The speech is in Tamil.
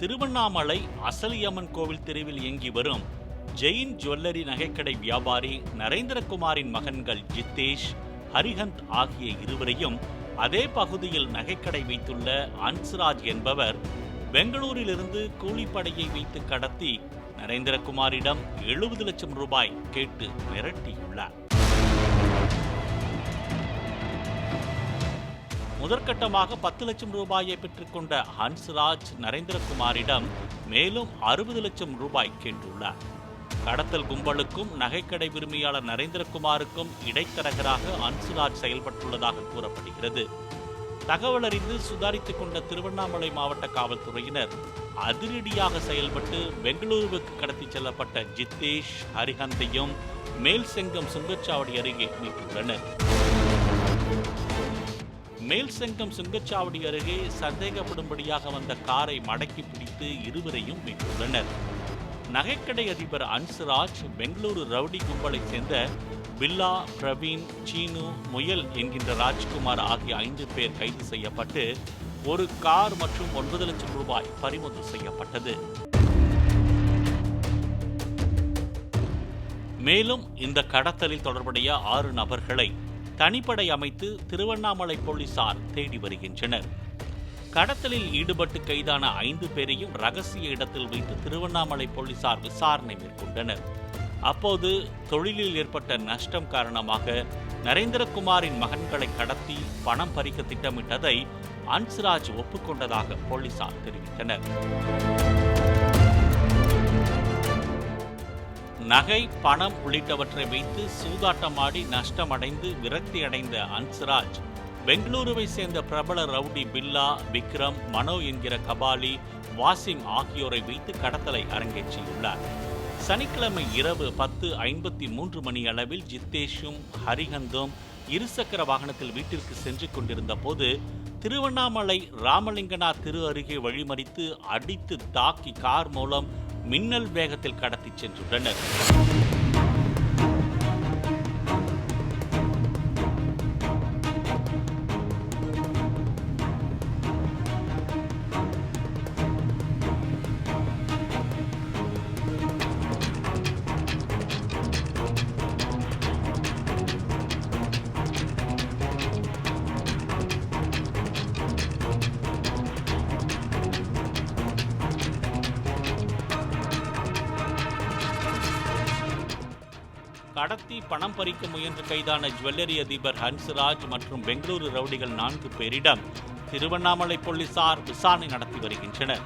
திருவண்ணாமலை அசலியம்மன் கோவில் தெருவில் இயங்கி வரும் ஜெயின் ஜுவல்லரி நகைக்கடை வியாபாரி நரேந்திரகுமாரின் மகன்கள் ஜித்தேஷ், ஹரிஹந்த் ஆகிய இருவரையும் அதே பகுதியில் நகைக்கடை வைத்துள்ள அன்ஸ்ராஜ் என்பவர் பெங்களூரிலிருந்து கூலிப்படையை வைத்து கடத்தி நரேந்திரகுமாரிடம் 70 லட்சம் ரூபாய் கேட்டு மிரட்டியுள்ளார். முதற்கட்டமாக 10 லட்சம் ரூபாயை பெற்றுக்கொண்ட ஹன்ஸ்ராஜ் நரேந்திரகுமாரிடம் மேலும் 60 லட்சம் ரூபாய் கேட்டுள்ளார். கடத்தல் கும்பலுக்கும் நகைக்கடை உரிமையாளர் நரேந்திரகுமாருக்கும் இடைத்தரகராக ஹன்ஸ்ராஜ் செயல்பட்டுள்ளதாக கூறப்படுகிறது. தகவல் அறிந்து சுதாரித்துக் கொண்ட திருவண்ணாமலை மாவட்ட காவல்துறையினர் அதிரடியாக செயல்பட்டு பெங்களூருவுக்கு கடத்தி செல்லப்பட்ட ஜித்தேஷ், ஹரிஹந்தையும் மேல்செங்கம் சுங்கச்சாவடி அருகே மீட்டுள்ளனர். மேல்செங்கம் சுங்கச்சாவடி அருகே சந்தேகப்படும்படியாக வந்த காரை மடக்கி பிடித்து இருவரையும் மீட்டுள்ளனர். நகைக்கடை அதிபர் அன்ஸ்ராஜ் பெங்களூரு ரவுடி கும்பலை சேர்ந்த பில்லா, பிரவீன், சீனு, முயல் என்கின்ற ராஜ்குமார் ஆகிய 5 பேர் கைது செய்யப்பட்டு ஒரு கார் மற்றும் 9 லட்சம் ரூபாய் பறிமுதல் செய்யப்பட்டது. மேலும் இந்த கடத்தலில் தொடர்புடைய 6 நபர்களை தனிப்படை அமைத்து திருவண்ணாமலை போலீசார் தேடி வருகின்றனர். கடத்தலில் ஈடுபட்டு கைதான 5 பேரையும் ரகசிய இடத்தில் வைத்து திருவண்ணாமலை போலீசார் விசாரணை மேற்கொண்டனர். அப்போது தொழிலில் ஏற்பட்ட நஷ்டம் காரணமாக நரேந்திரகுமாரின் மகன்களை கடத்தி பணம் பறிக்க திட்டமிட்டதை அன்ஸ்ராஜ் ஒப்புக்கொண்டதாக போலீசார் தெரிவித்தனர். நகை, பணம் உள்ளிட்டவற்றை வைத்து சூதாட்டமாடி நஷ்டமடைந்து விரக்தி அடைந்த அன்ஸ்ராஜ் பெங்களூருவை சேர்ந்த பிரபல ரவுடி பில்லா, விக்ரம், மனோ என்கிற கபாலி, வாசிம் ஆகியோரை வைத்து கடத்தலை அரங்கேற்றியுள்ளார். சனிக்கிழமை இரவு 10:53 மணி அளவில் ஜித்தேஷும் ஹரிஹந்தும் இருசக்கர வாகனத்தில் வீட்டிற்கு சென்று கொண்டிருந்த போது திருவண்ணாமலை ராமலிங்கனார் திரு அருகே வழிமறித்து அடித்து தாக்கி கார் மூலம் மின்னல் வேகத்தில் கடத்தி சென்றுள்ளனர். கடத்தி பணம் பறிக்க முயன்று கைதான ஜுவல்லரி அதிபர் ஹன்ஸ்ராஜ் மற்றும் பெங்களூரு ரவுடிகள் 4 பேரிடம் திருவண்ணாமலை போலீசார் விசாரணை நடத்தி வருகின்றனர்.